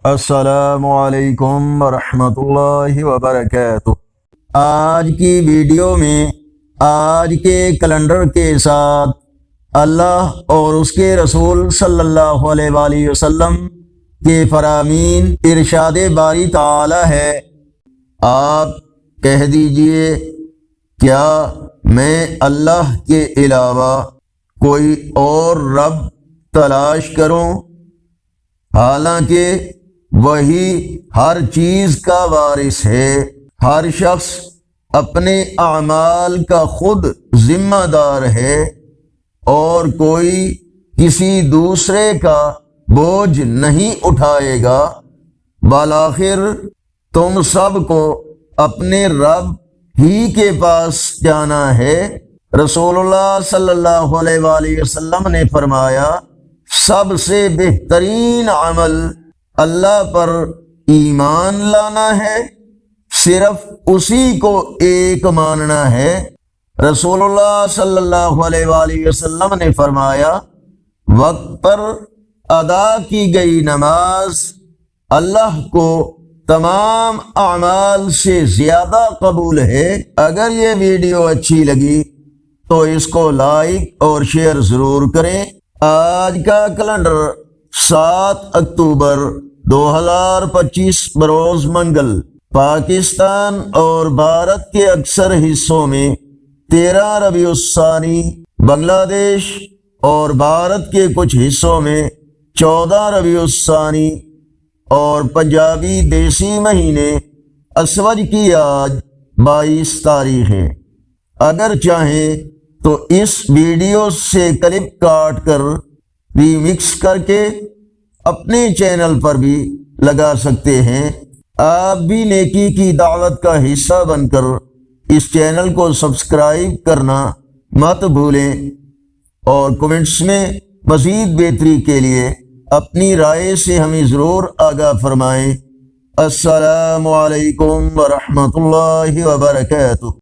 السلام علیکم ورحمۃ اللہ وبرکاتہ۔ آج کی ویڈیو میں آج کے کیلنڈر کے ساتھ اللہ اور اس کے رسول صلی اللہ علیہ وآلہ وسلم کے فرامین ارشاد باری تعالی ہے۔ آپ کہہ دیجئے، کیا میں اللہ کے علاوہ کوئی اور رب تلاش کروں، حالانکہ وہی ہر چیز کا وارث ہے۔ ہر شخص اپنے اعمال کا خود ذمہ دار ہے اور کوئی کسی دوسرے کا بوجھ نہیں اٹھائے گا۔ بالآخر تم سب کو اپنے رب ہی کے پاس جانا ہے۔ رسول اللہ صلی اللہ علیہ وآلہ وسلم نے فرمایا، سب سے بہترین عمل اللہ پر ایمان لانا ہے، صرف اسی کو ایک ماننا ہے۔ رسول اللہ صلی اللہ علیہ وآلہ وسلم نے فرمایا، وقت پر ادا کی گئی نماز اللہ کو تمام اعمال سے زیادہ قبول ہے۔ اگر یہ ویڈیو اچھی لگی تو اس کو لائک اور شیئر ضرور کریں۔ آج کا کیلنڈر 7 اکتوبر 2025 بروز منگل۔ پاکستان اور بھارت کے اکثر حصوں میں 13 ربیع الثانی، بنگلہ دیش اور بھارت کے کچھ حصوں میں 14 ربیع الثانی اور پنجابی دیسی مہینے اسوج کی آج 22 تاریخ ہے۔ اگر چاہیں تو اس ویڈیو سے کلپ کاٹ کر ریمکس کر کے اپنے چینل پر بھی لگا سکتے ہیں۔ آپ بھی نیکی کی دعوت کا حصہ بن کر اس چینل کو سبسکرائب کرنا مت بھولیں اور کمنٹس میں مزید بہتری کے لیے اپنی رائے سے ہمیں ضرور آگاہ فرمائیں۔ السلام علیکم ورحمۃ اللہ وبرکاتہ۔